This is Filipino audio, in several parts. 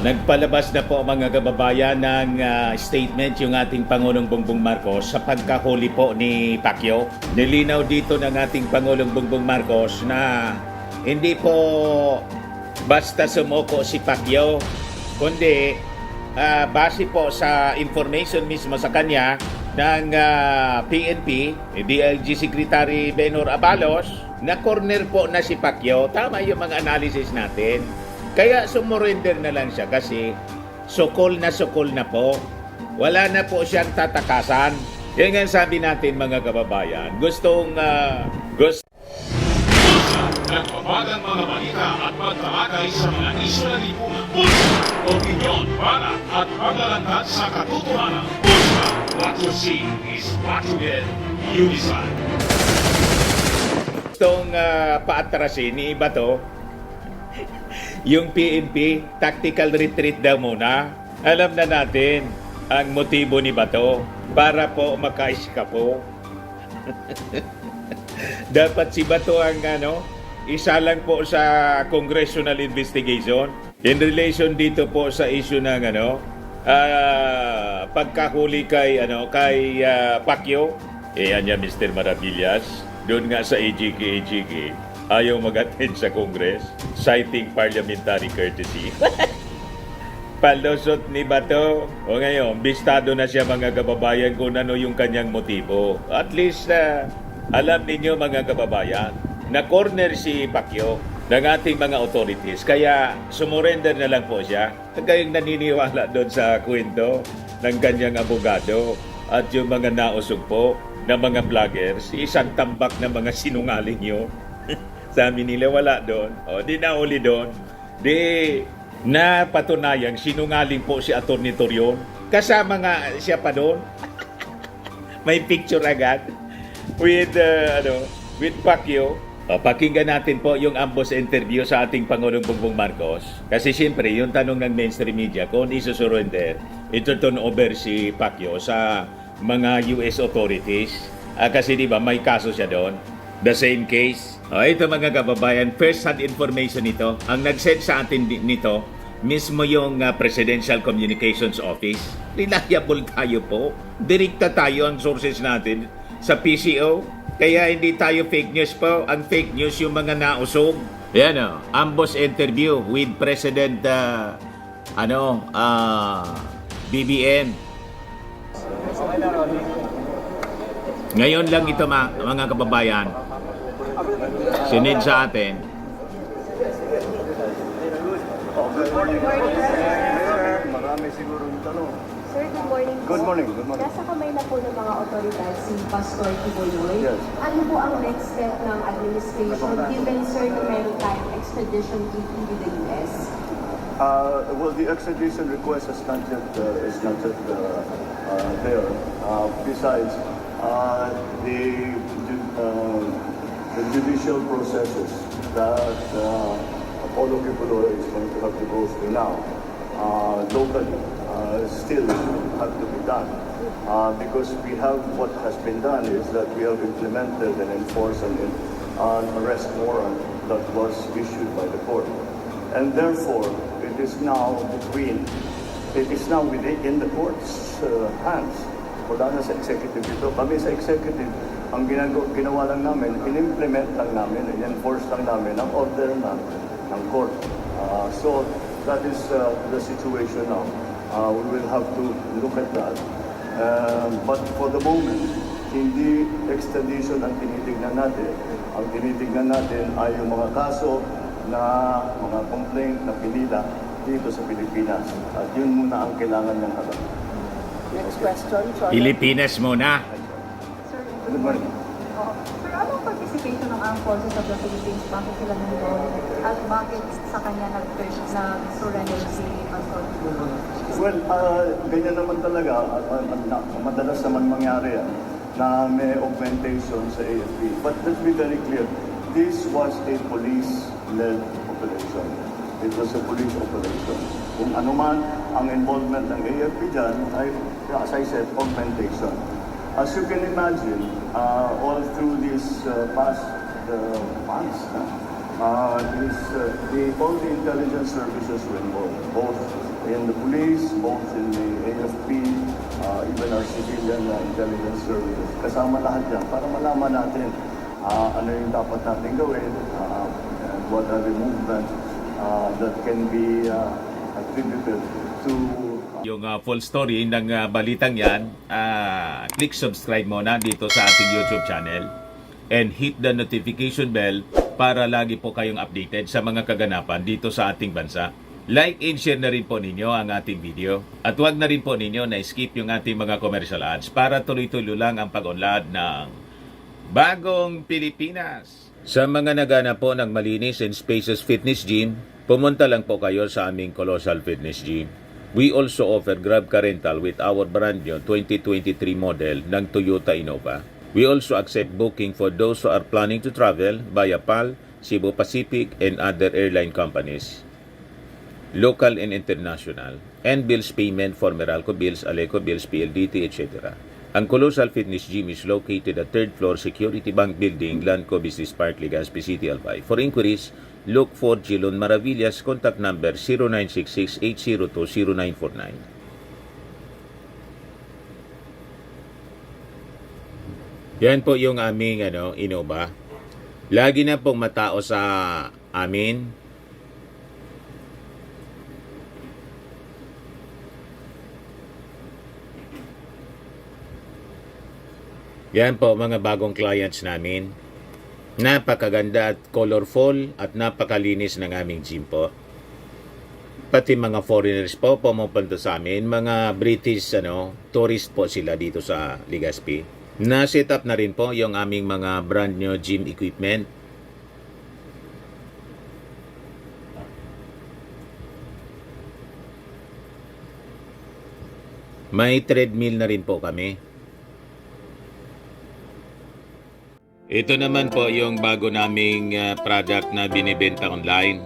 Nagpalabas na po mga kababayan ng statement yung ating Pangulong Bongbong Marcos sa pagkahuli po ni Pacquiao. Nilinaw dito ng ating Pangulong Bongbong Marcos na hindi po basta sumuko si Pacquiao, kundi base po sa information mismo sa kanya ng PNP, DILG Secretary Benhur Abalos, na corner po na si Pacquiao. Tama yung mga analysis natin. Kaya sumurrender na lang siya kasi sukol na po. Wala na po siyang tatakasan. Yan nga sabi natin mga kababayan. Gusto Nagbabagang mga balita at pagtalakay sa mga isyu na lipunan. Pulsa, opinyon, para at paglalantad sa katotohanan. Pulsa, what you see is what you get. Unisan. Gustong paatrasin ni Bato yung PNP, tactical retreat daw muna. Alam na natin ang motibo ni Bato para po makaiskapo. Dapat si Bato ang isa lang po sa congressional investigation in relation dito po sa issue ng pagkahuli kay Pacquiao. Yan niya Mr. Maravillas. Doon nga sa AGK ayaw mag-attend sa Congress, citing parliamentary courtesy. Palusot ni Bato. O ngayon, bistado na siya mga kababayan kung ano yung kanyang motibo. At least, alam ninyo mga kababayan, na corner si Pacquiao ng ating mga authorities. Kaya sumurrender na lang po siya. Kayong naniniwala doon sa kwento ng kanyang abogado at yung mga nausog po na mga vloggers, isang tambak na mga sinungaling yun. Sabi nila wala doon. O, di nauli doon. Di napatunayang sinungaling po si Atty. Torion. Kasama nga siya pa doon. May picture agad with Pacquiao. Pakinggan natin po yung ambos interview sa ating Pangulong Bongbong Marcos. Kasi siyempre, yung tanong ng mainstream media, kung isusurrender, ito turn over si Pacquiao sa mga US authorities. Kasi di ba may kaso siya doon. The same case. Ito mga kababayan, first-hand information ito. Ang nag-send sa atin nito, mismo yung Presidential Communications Office. Reliable tayo po. Direkta tayo ang sources natin sa PCO. Kaya hindi tayo fake news po. Ang fake news yung mga nausog. Yan ambos interview with President BBM. Ngayon lang ito mga kababayan. Sinid sa atin. Marami siguro yung tanong. Sir, good morning po. Good morning, good morning. Nasa kamay na po ng mga otoridad si Pastor Kibuloy. Yes. Ano po ang next step ng administration given, sir, na meron tayong extradition treaty with the US? Well, the extradition request is not yet there. Besides, the judicial processes that Apollo Kibuloy is going to have to go through now, locally, still have to be done. Because we have, what has been done is that we have implemented and enforced an arrest warrant that was issued by the court. And therefore, it is now within the court's hands. Wala na sa executive ito. Kami sa executive, ang ginawa lang namin, in-implement lang namin, in-enforce lang namin ang order ng court. So, that is the situation now. We will have to look at that. But for the moment, hindi extradition ang tinitignan natin. Ang tinitignan natin ay yung mga kaso na mga complaint na pinila dito sa Pilipinas. At yun muna ang kailangan ng harap. Next question. Pilipinas muna. Sir, Good morning. Sir, anong participation ng Armed Forces of the Philippines? Bakit sila nandun? At bakit sa kanya nag-surrender si Pastor? Well, ganyan naman talaga. Madalas naman mangyari yan na may augmentation sa AFP. But let's be very clear. This was a police-led operation. It was a police operation. Kung ano man ang involvement ng AFP dyan ay, as I said, augmentation. As you can imagine, all through these past months, all the intelligence services were involved, both in the police, both in the AFP, even our civilian intelligence services. Kasama lahat yan para malaman natin ano yung dapat natin gawin, and what are the movements that can be attributed to Yung full story ng balitang yan, click subscribe muna dito sa ating YouTube channel and hit the notification bell para lagi po kayong updated sa mga kaganapan dito sa ating bansa. Like and share na rin po ninyo ang ating video at huwag na rin po ninyo na skip yung ating mga commercial ads para tuloy-tuloy lang ang pag-unlad ng Bagong Pilipinas. Sa mga nagana po ng malinis and spacious fitness gym, pumunta lang po kayo sa aming Colossal Fitness Gym. We also offer Grab Car Rental with our brand new 2023 model ng Toyota Innova. We also accept booking for those who are planning to travel via PAL, Cebu Pacific, and other airline companies, local and international, and bills payment for Meralco Bills, Aleco Bills, PLDT, etc. Ang Colossal Fitness Gym is located at 3rd floor Security Bank Building, Lanco Business Park, Legazpi City, Albay. For inquiries, look for Gilon Maravillas, contact number 0966-802-0949. Yan po yung aming Innova. Lagi na pong matao sa amin. Yan po mga bagong clients namin. Napakaganda at colorful at napakalinis ng aming gym po. Pati mga foreigners po pumupunta sa amin, mga British tourist po sila dito sa Legazpi. Na-set up na rin po yung aming mga brand new gym equipment. May treadmill na rin po kami. Ito naman po yung bago naming product na binibenta online.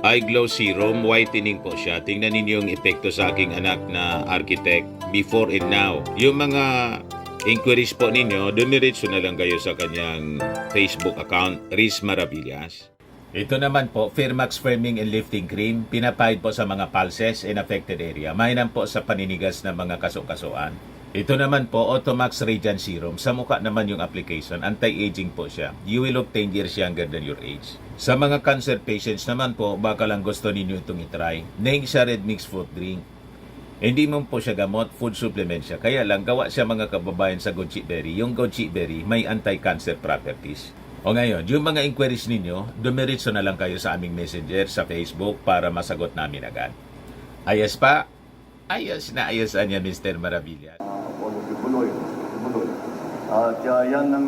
Eye Glow Serum, whitening po siya. Tingnan ninyo yung epekto sa aking anak na architect before and now. Yung mga inquiries po ninyo, dumiretso na lang kayo sa kanyang Facebook account, Riz Maravillas. Ito naman po, Firmax Firming and Lifting Cream, pinapahid po sa mga pulses in affected area. Mainam po sa paninigas ng mga kaso-kasuan. Ito naman po, Automax Radiant Serum. Sa mukha naman yung application, anti-aging po siya. You will look 10 years younger than your age. Sa mga cancer patients naman po, baka lang gusto ninyo itong itry. Neng siya red mixed fruit drink. Hindi mo po siya gamot, food supplement siya. Kaya lang, gawa siya mga kababayan sa goji berry. Yung goji berry may anti-cancer properties. O ngayon, yung mga inquiries ninyo, dumiretso na lang kayo sa aming messenger sa Facebook para masagot namin agad. Ayos pa? Ayos na ayos niya, Mr. Maravillas. Buloy. At yan ang,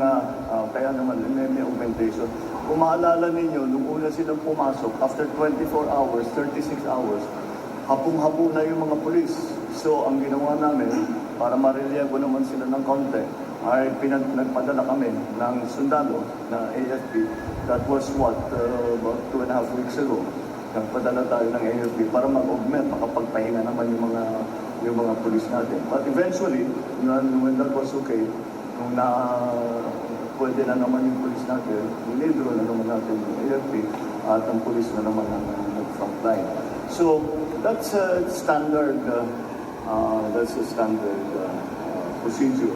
kaya naman may augmentation. Kung maalala ninyo, nung una silang pumasok, after 24 hours, 36 hours, hapong-hapo na yung mga polis. So, ang ginawa namin, para mareliego naman sila ng konti, ay nagpadala kami ng sundalo na AFP. That was about 2.5 weeks ago. Nagpadala tayo ng AFP para mag-augment, makapagpahinga naman yung mga police natin. But eventually, when that was okay, nung pwede na naman yung police natin, nilidro na naman natin yung AFP at ang police na naman ang nag-frontline. So, that's a standard procedure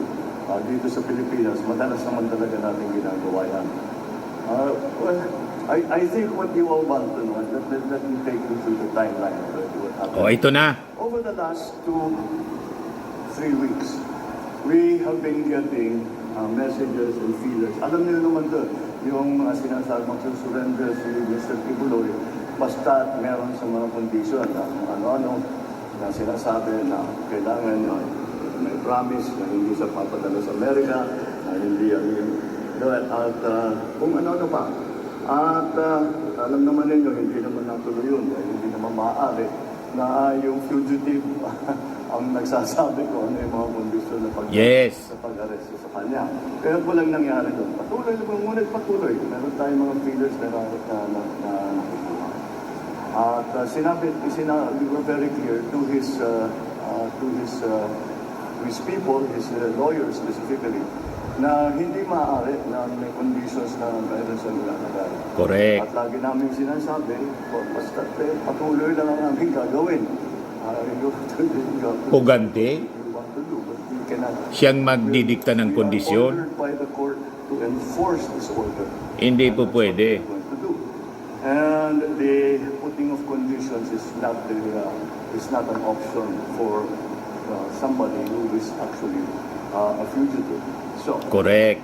dito sa Pilipinas. Madalas naman talaga natin ginagawa yan. Well, I think what you all want to know, let me take you through the timeline of what happened. Ito na. Over the last 2-3 weeks, we have been getting messages and feelers. Alam niyo naman to, yung sinasabi magsusurrender si Mr. Tibuloy, basta meron sa mga condition na ano-ano na sinasabi na kailangan may promise na hindi siya papadala sa Amerika, na hindi at kung ano-ano pa. At alam naman ninyo, hindi naman natuloy yun, hindi naman maaari na yung fugitive ang nagsasabi ko ano yung mga kondisyon na Yes. sa pag-arresto sa kanya. Kaya walang nangyari doon. Patuloy naman muna, patuloy. Meron tayong mga feelers na nakuha. At we were very clear to his people, his lawyers specifically, na hindi maaari na may conditions na mayroon sa nilalagay. Correct. At lagi namin sinasabi, basta patuloy lang ang aming gagawin. you have to Pugante, you want to do, but you cannot. siyang magdidikta ng We are kondisyon. ordered by the court to enforce this order. Hindi po And that's what pwede. we're going to do. And the putting of conditions is not an option for somebody who is actually a fugitive. So Correct.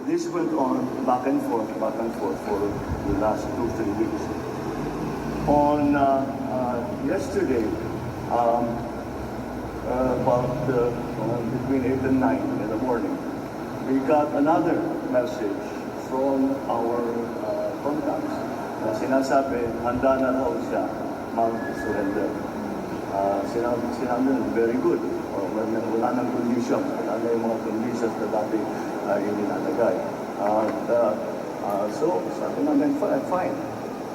this went on back and forth for the last 2-3 weeks. On yesterday, about between 8 and 9 in the morning, we got another message from our contacts na sinasabi, handa na raw siya mag-surrender. Sinabi na, very good. Wala nang conditions. Wala na yung mga conditions na dati inilalagay. So, sabi namin, fine.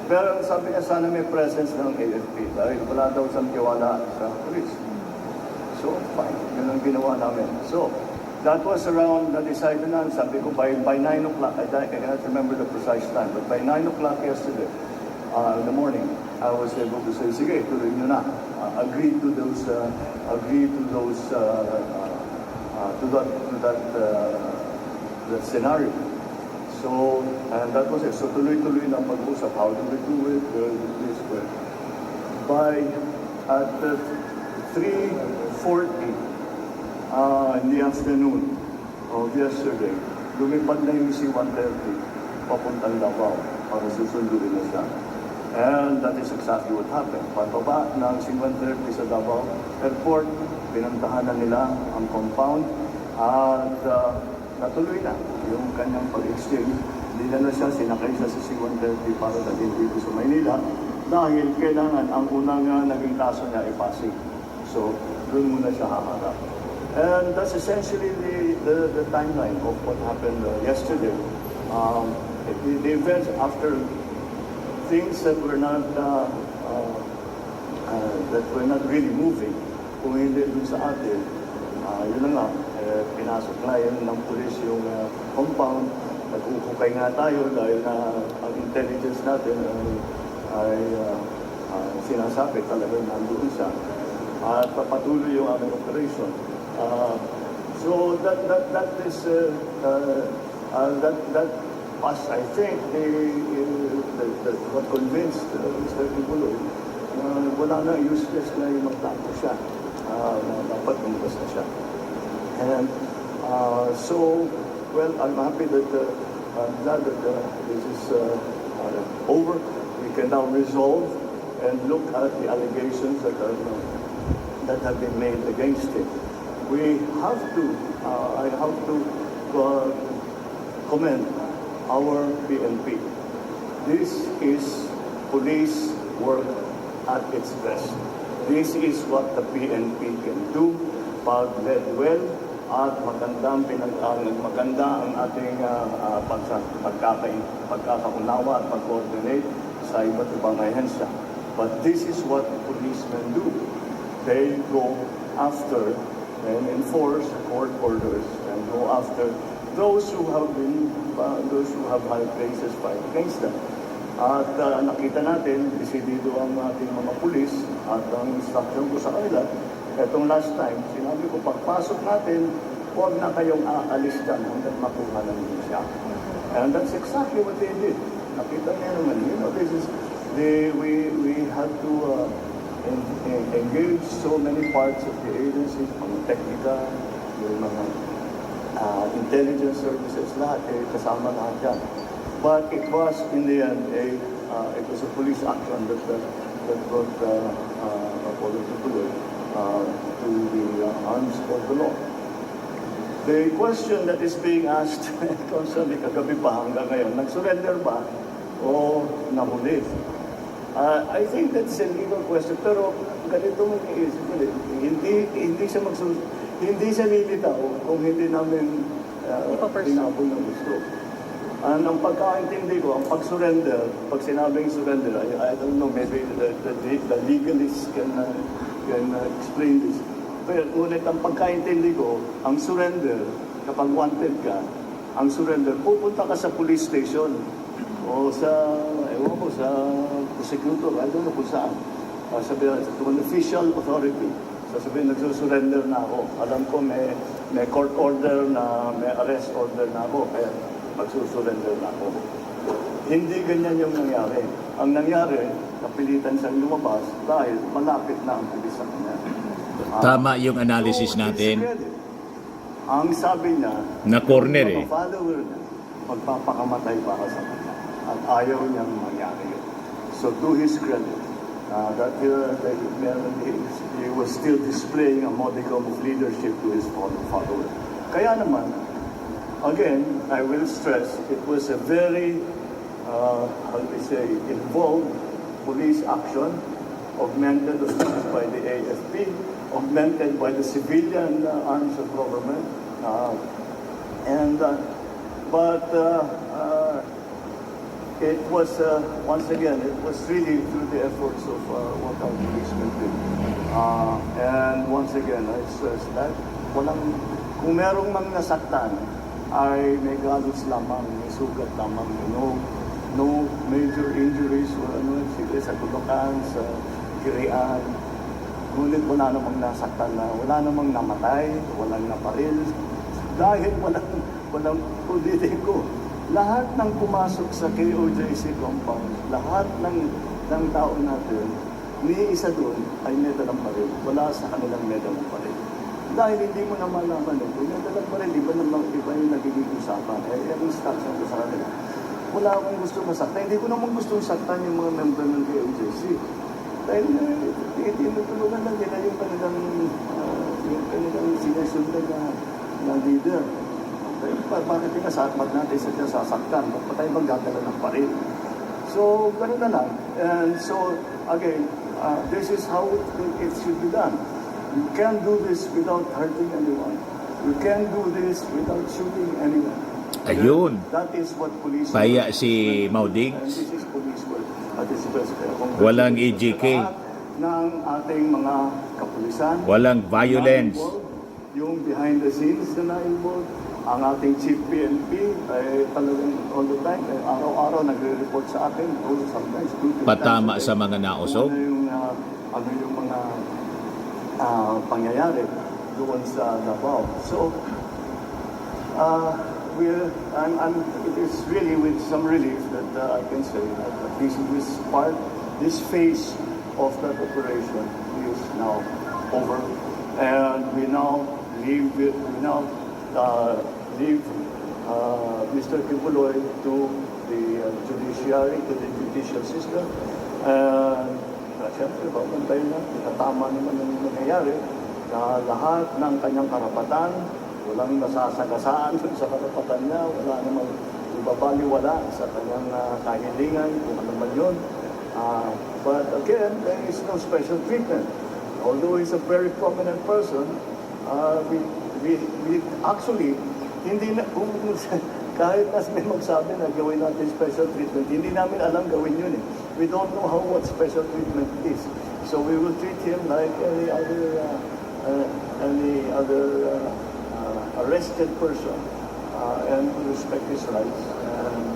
Pero sabi niya, sana may presence ng AFP dahil wala daw siyang tiwala sa police. So, fine. Yun ang ginawa namin. So, that was around, na-decide na, sabi ko, by 9 o'clock, I cannot remember the precise time, but by 9 o'clock yesterday, in the morning, I was able to say, sige, tuloy nyo na. Agree to that scenario. So, and that was it. So, tuloy-tuloy na pag-usap. How do we do it? This way. By, at 3:40 in the afternoon of yesterday, lumipad na yung C-130 papuntang Davao para susunduin na siya. And that is exactly what happened. Pagbaba ng C-130 sa Davao Airport, pinuntahan na nila ang compound at natuloy na yung kanyang pag-exchange. Hindi na siya, sinakay siya sa C-130 para dalhin dito sa Maynila dahil kailangan ang unang naging kaso niya ay Pasig. So, doon muna siya haharap. And that's essentially the timeline of what happened yesterday. The events after things that were not really moving, kung hindi dun sa atin, yun na nga, pinasok na yun ng pulis yung compound. Nag-ukukay nga tayo dahil na ang intelligence natin ay sinasabi talagang nandoon siya. At papatuloy yung aming operation. So that is that was, I think, what convinced Mr. Kibuloy na wala na, useless na yung magtapo siya. Dapat lumabas na siya. And so, well, I'm happy that glad that this is over. We can now resolve and look at the allegations that have been made against him. We have to, I have to commend our PNP. This is police work at its best. This is what the PNP can do pag led well at maganda ang ating pagkakaunawa at pag-coordinate sa iba't ibang ahensya. But this is what policemen do. They go after and enforce court orders and go after those who have high places fight against them. At nakita natin, desidido ang ating mga pulis at ang instruction ko sa kanila. Etong last time, sinabi ko, pagpasok natin, huwag na kayong aalis dyan hanggang makuha ng siya. And that's exactly what they did. Nakita niya naman, this is, we had to engage so many parts of the agency, mga technical, yung mga intelligence services, lahat, kasama lahat yan. But it was, in the end, it was a police action that brought Apollo Tutuloy to the arms of the law. The question that is being asked constantly kagabi pa hanggang ngayon, nag-surrender ba o nahuli? I think that's a legal question, pero ganito mo iisip ko, hindi siya lilitaw kung hindi namin tinapon ng gusto. Ang pagkaintindi ko, ang pag-surrender, pag sinabing surrender, I don't know, maybe the legalists can explain this. Pero ngunit ang pagkaintindi ko, ang surrender, kapag wanted ka, ang surrender, pupunta ka sa police station o sa, ewan ko, sa prosecutor, I don't know kung saan. sabihin, to an official authority, sasabihin, nagsusurrender na ako. Alam ko may court order na, may arrest order na ako, kaya magsusurrender na ako. Hindi ganyan yung nangyari. Ang nangyari, napilitan siyang lumabas dahil malapit na ang pulis sa kanya. Tama yung analysis So, natin. discredit. Ang sabi niya, Na corner yung eh. mga follower niya, magpapakamatay para sa kanya. At ayaw niyang mangyari yun. So to his credit, that he was still displaying a modicum of leadership to his followers. Kaya naman, again, I will stress, it was a very, how do we say, involved police action, augmented of course by the AFP, augmented by the civilian arms of government, it was, once again, it was really through the efforts of what our policemen did. And once again, I stress that kung merong mang nasaktan, ay may galos lamang, may sugat lamang, no major injuries or sige, sa tulukan, sa kirian. Ngunit wala namang nasaktan na, wala namang namatay, walang naparil. Dahil walang politiko. Lahat ng pumasok sa KOJC compound, lahat ng tao natin, ni isa doon ay may dalang paril. Wala sa kanilang may dalang paril. Dahil hindi mo na malaman ito, may dalang paril, iba yung nagiging usapan. Yung instruction ko sa kanila. Wala akong gusto masaktan. Hindi ko naman gusto saktan yung mga member ng KOJC. Dahil tinutulungan lang nila yung kanilang sinusundan na leader. Bakit pinasapat natin sa sasaktan? Ba't pa tayo magdadala ng paril? So, ganun na lang. And so, again, this is how it should be done. You can't do this without hurting anyone. You can't do this without shooting anyone. Ayun. That is what police Paya work. si Mauding. And this is police work. At this is Walang EJK. ng ating mga kapulisan. Walang violence. Yung behind the scenes na na-involved. Ang ating chief PNP ay talagang all the time, araw-araw nagre-report sa akin, sometimes 2-3 Patama times a day, sa mga nausog. Ano yung mga pangyayari doon sa Davao. So, it is really with some relief that I can say that at least this phase of that operation is now over, and we now leave Mr. Kibuloy to the judiciary, to the judicial system, and siyempre, babantayin na, itatama naman ang nangyayari na lahat ng kanyang karapatan, walang nasasagasaan sa karapatan niya, wala namang ibabaliwala sa kanyang kahilingan, kung ano man yun. But again, there is no special treatment. Although he's a very prominent person, we actually, hindi na, kahit nas may magsabi na gawin natin special treatment, hindi namin alam gawin yun eh. We don't know what special treatment is. So we will treat him like any other arrested person and respect his rights. And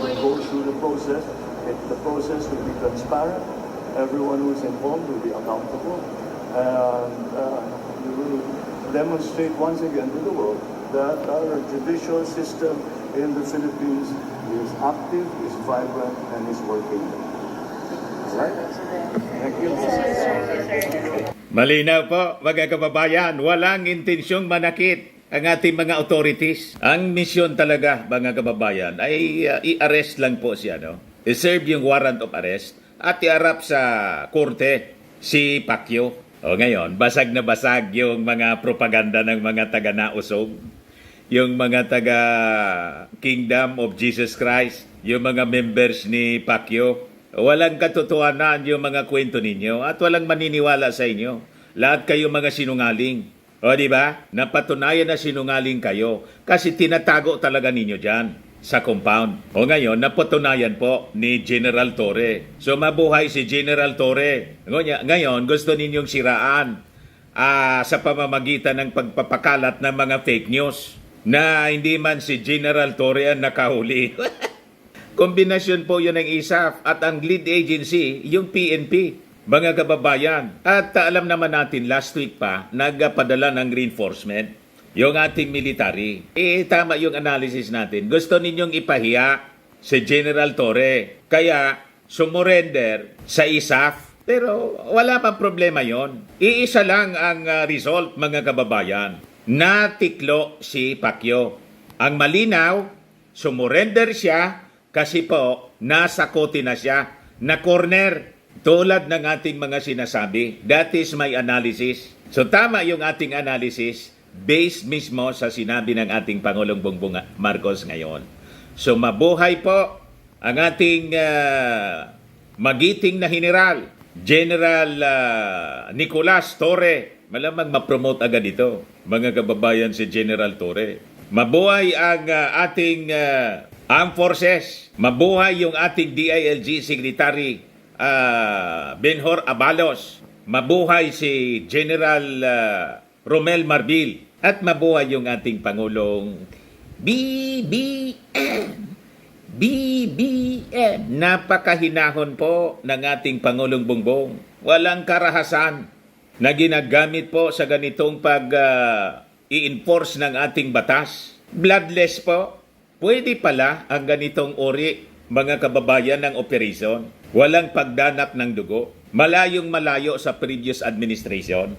we will go through the process. The process will be transparent. Everyone who is involved will be accountable. And we will demonstrate once again to the world that our judicial system in the Philippines is active, is vibrant, and is working. Right? Thank you. Malinaw po, mga kababayan, walang intensyong manakit ang ating mga authorities. Ang misyon talaga, mga kababayan, ay i-arrest lang po siya, no? I-serve yung warrant of arrest at i-arap sa korte si Pacquiao. O ngayon, basag na basag yung mga propaganda ng mga taga-nausog, yung mga taga-Kingdom of Jesus Christ, yung mga members ni Pacquiao. Walang katotohanan yung mga kwento ninyo at walang maniniwala sa inyo. Lahat kayo mga sinungaling. O di ba? Napatunayan na sinungaling kayo kasi tinatago talaga ninyo dyan sa compound. O ngayon, napatunayan po ni General Torre. So mabuhay si General Torre. Ngayon, gusto ninyong siraan sa pamamagitan ng pagpapakalat ng mga fake news na hindi man si General Torre ang nakahuli. Kombinasyon po yun ng ISAF at ang lead agency, yung PNP. mga kababayan. At alam naman natin, last week pa, nagpadala ng reinforcement yung ating military. Tama yung analysis natin. Gusto ninyong ipahiya si General Torre. Kaya sumurrender sa ISAF. Pero wala pang problema yon. Iisa lang ang result, mga kababayan. Natiklo si Pacquiao. Ang malinaw, sumurrender siya kasi po nasa kote na siya, na corner. Tulad ng ating mga sinasabi, that is my analysis. So tama yung ating analysis based mismo sa sinabi ng ating Pangulong Bongbong Marcos ngayon. So mabuhay po ang ating magiting na General Nicolas Torre. Malamang ma-promote agad ito, mga kababayan, si General Torre. Mabuhay ang ating Armed Forces. Mabuhay yung ating DILG Secretary Benhur Abalos. Mabuhay si General Romel Marbil. At mabuhay yung ating Pangulong BBM. Napakahinahon po ng ating Pangulong Bongbong. Walang karahasan na ginagamit po sa ganitong i-enforce ng ating batas. Bloodless po. Pwede pala ang ganitong uri, mga kababayan, ng operation. Walang pagdanap ng dugo. Malayong malayo sa previous administration.